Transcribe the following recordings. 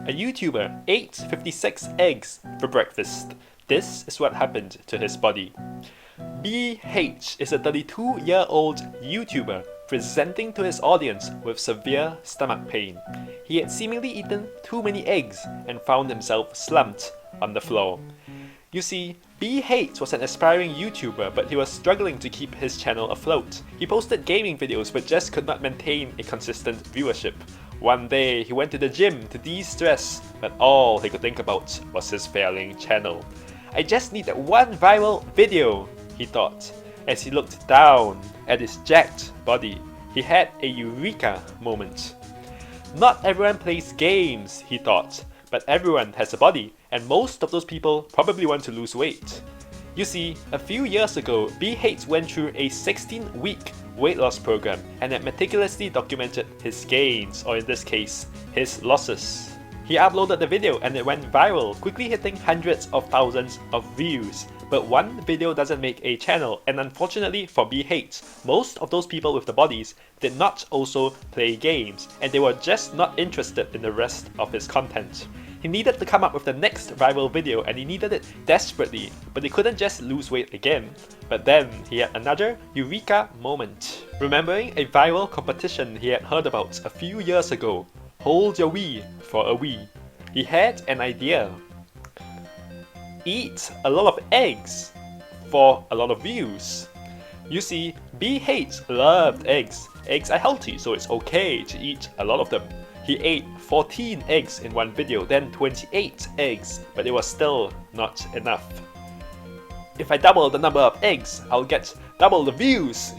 a YouTuber, ate 56 eggs for breakfast. This is what happened to his body. BH is a 32-year-old YouTuber presenting to his audience with severe stomach pain. He had seemingly eaten too many eggs and found himself slumped on the floor. You see, BH was an aspiring YouTuber, but he was struggling to keep his channel afloat. He posted gaming videos but just could not maintain a consistent viewership. One day, he went to the gym to de-stress, but all he could think about was his failing channel. I just need that one viral video, he thought. As he looked down at his jacked body, he had a eureka moment. Not everyone plays games, he thought, but everyone has a body, and most of those people probably want to lose weight. You see, a few years ago, BH went through a 16-week weight loss program and had meticulously documented his gains, or in this case, his losses. He uploaded the video and it went viral, quickly hitting hundreds of thousands of views. But one video doesn't make a channel, and unfortunately for BH, most of those people with the bodies did not also play games, and they were just not interested in the rest of his content. He needed to come up with the next viral video, and he needed it desperately, but he couldn't just lose weight again. But then he had another eureka moment. Remembering a viral competition he had heard about a few years ago, hold your wee for a wee, he had an idea. Eat a lot of eggs for a lot of views. You see, BH loved eggs. Eggs are healthy, so it's okay to eat a lot of them. He ate 14 eggs in one video, then 28 eggs, but it was still not enough. If I double the number of eggs, I'll get double the views,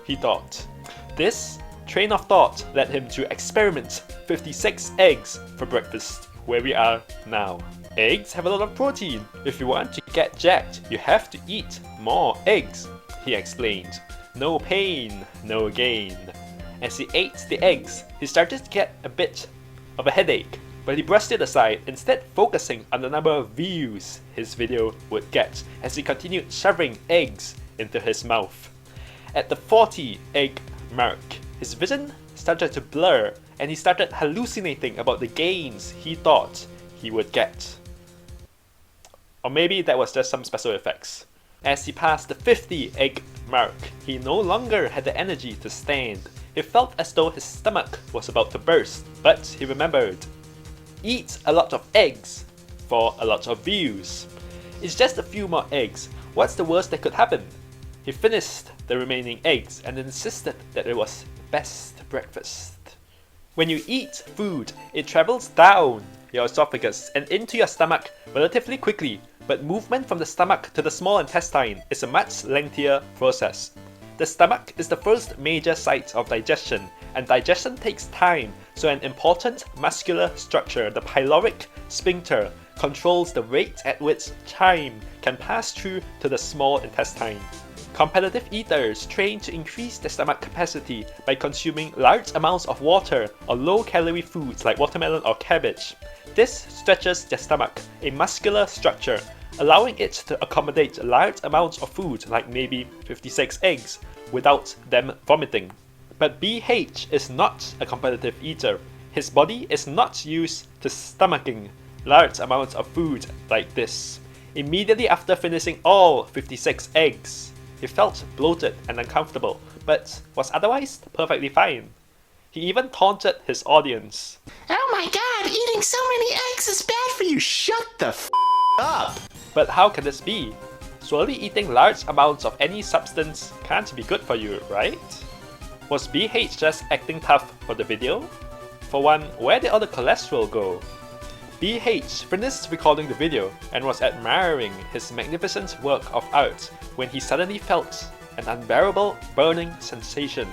he thought. This train of thought led him to experiment 56 eggs for breakfast, where we are now. Eggs have a lot of protein. If you want to get jacked, you have to eat more eggs, he explained. No pain, no gain. As he ate the eggs, he started to get a bit of a headache, but he brushed it aside, instead focusing on the number of views his video would get as he continued shoving eggs into his mouth. At the 40 egg mark, his vision started to blur and he started hallucinating about the gains he thought he would get. Or maybe that was just some special effects. As he passed the 50 egg mark, he no longer had the energy to stand. He felt as though his stomach was about to burst, but he remembered. Eat a lot of eggs for a lot of views. It's just a few more eggs. What's the worst that could happen? He finished the remaining eggs and insisted that it was the best breakfast. When you eat food, it travels down your esophagus and into your stomach relatively quickly, but movement from the stomach to the small intestine is a much lengthier process. The stomach is the first major site of digestion, and digestion takes time, so an important muscular structure, the pyloric sphincter, controls the rate at which chyme can pass through to the small intestine. Competitive eaters train to increase their stomach capacity by consuming large amounts of water or low-calorie foods like watermelon or cabbage. This stretches their stomach, a muscular structure, allowing it to accommodate large amounts of food like maybe 56 eggs without them vomiting. But BH is not a competitive eater. His body is not used to stomaching large amounts of food like this. Immediately after finishing all 56 eggs, he felt bloated and uncomfortable, but was otherwise perfectly fine. He even taunted his audience. Oh my god, eating so many eggs is bad for you, shut the f up! But how can this be? Surely eating large amounts of any substance can't be good for you, right? Was BH just acting tough for the video? For one, where did all the cholesterol go? BH finished recording the video and was admiring his magnificent work of art when he suddenly felt an unbearable burning sensation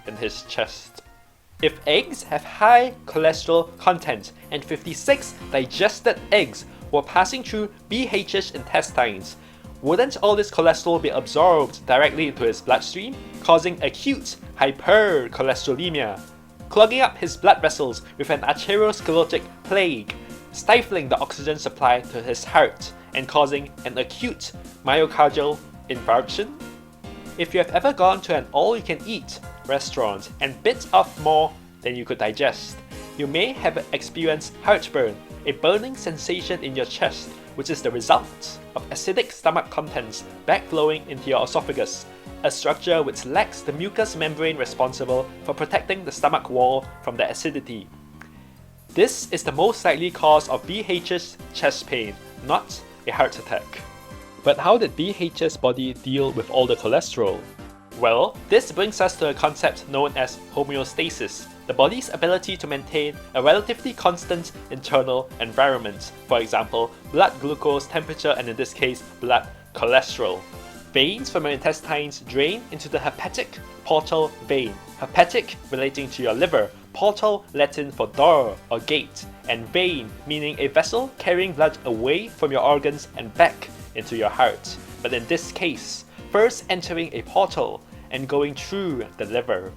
in his chest. If eggs have high cholesterol content and 56 digested eggs were passing through BH's intestines, wouldn't all this cholesterol be absorbed directly into his bloodstream, causing acute hypercholesterolemia, clogging up his blood vessels with an arteriosclerotic plague, stifling the oxygen supply to his heart, and causing an acute myocardial infarction? If you have ever gone to an all-you-can-eat restaurant and bit off more than you could digest, you may have experienced heartburn, a burning sensation in your chest, which is the result of acidic stomach contents backflowing into your esophagus, a structure which lacks the mucous membrane responsible for protecting the stomach wall from the acidity. This is the most likely cause of BH's chest pain, not a heart attack. But how did BH's body deal with all the cholesterol? Well, this brings us to a concept known as homeostasis, the body's ability to maintain a relatively constant internal environment, for example, blood glucose temperature and in this case, blood cholesterol. Veins from your intestines drain into the hepatic portal vein, hepatic relating to your liver, portal Latin for door or gate, and vein meaning a vessel carrying blood away from your organs and back into your heart, but in this case, first entering a portal and going through the liver.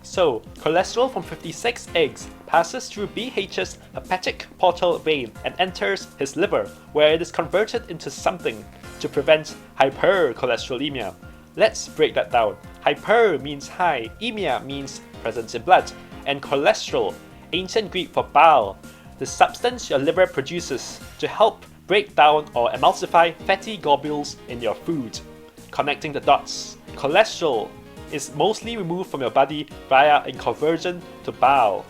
So, cholesterol from 56 eggs passes through BH's hepatic portal vein and enters his liver, where it is converted into something to prevent hypercholesterolemia. Let's break that down. Hyper means high, emia means presence in blood, and cholesterol, ancient Greek for bile, the substance your liver produces to help break down or emulsify fatty globules in your food. Connecting the dots, cholesterol is mostly removed from your body via a conversion to bile.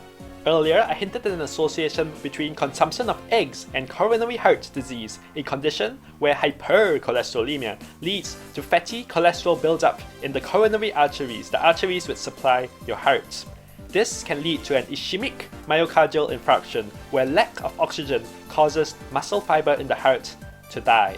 Earlier, I hinted at an association between consumption of eggs and coronary heart disease, a condition where hypercholesterolemia leads to fatty cholesterol buildup in the coronary arteries, the arteries which supply your heart. This can lead to an ischemic myocardial infarction, where lack of oxygen causes muscle fiber in the heart to die.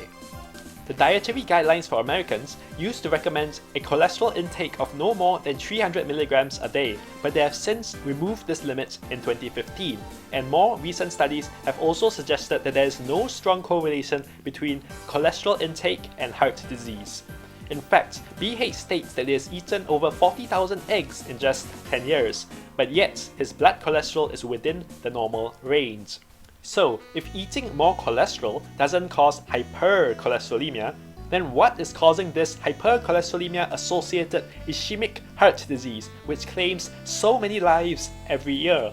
The dietary guidelines for Americans used to recommend a cholesterol intake of no more than 300 milligrams a day, but they have since removed this limit in 2015, and more recent studies have also suggested that there is no strong correlation between cholesterol intake and heart disease. In fact, BH states that he has eaten over 40,000 eggs in just 10 years, but yet his blood cholesterol is within the normal range. So, if eating more cholesterol doesn't cause hypercholesterolemia, then what is causing this hypercholesterolemia associated ischemic heart disease, which claims so many lives every year?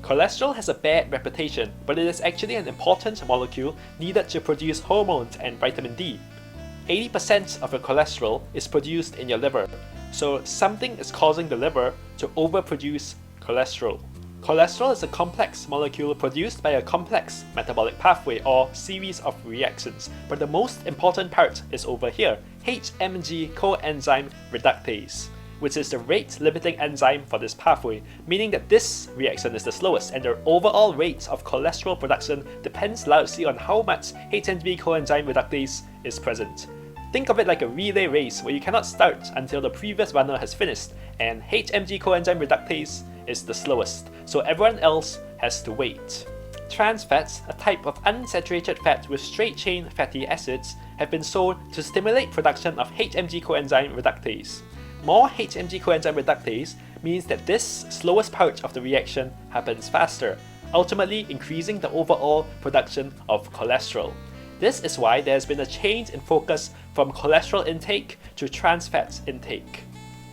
Cholesterol has a bad reputation, but it is actually an important molecule needed to produce hormones and vitamin D. 80% of your cholesterol is produced in your liver, so something is causing the liver to overproduce cholesterol. Cholesterol is a complex molecule produced by a complex metabolic pathway or series of reactions, but the most important part is over here, HMG coenzyme reductase, which is the rate-limiting enzyme for this pathway, meaning that this reaction is the slowest and the overall rate of cholesterol production depends largely on how much HMG coenzyme reductase is present. Think of it like a relay race where you cannot start until the previous runner has finished, and HMG coenzyme reductase is the slowest, so everyone else has to wait. Trans fats, a type of unsaturated fat with straight-chain fatty acids, have been shown to stimulate production of HMG coenzyme reductase. More HMG coenzyme reductase means that this slowest part of the reaction happens faster, ultimately increasing the overall production of cholesterol. This is why there has been a change in focus from cholesterol intake to trans fats intake.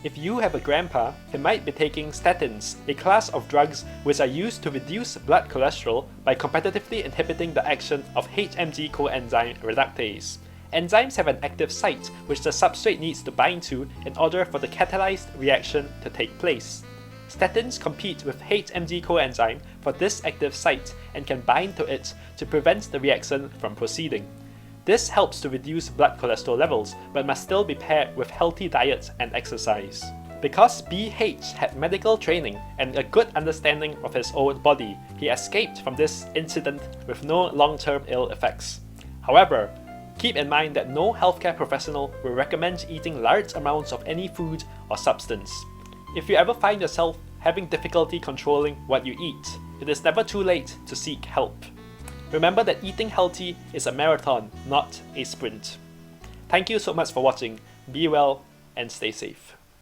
If you have a grandpa, he might be taking statins, a class of drugs which are used to reduce blood cholesterol by competitively inhibiting the action of HMG coenzyme reductase. Enzymes have an active site which the substrate needs to bind to in order for the catalyzed reaction to take place. Statins compete with HMG coenzyme for this active site and can bind to it to prevent the reaction from proceeding. This helps to reduce blood cholesterol levels, but must still be paired with healthy diet and exercise. Because BH had medical training and a good understanding of his own body, he escaped from this incident with no long-term ill effects. However, keep in mind that no healthcare professional will recommend eating large amounts of any food or substance. If you ever find yourself having difficulty controlling what you eat, it is never too late to seek help. Remember that eating healthy is a marathon, not a sprint. Thank you so much for watching. Be well and stay safe.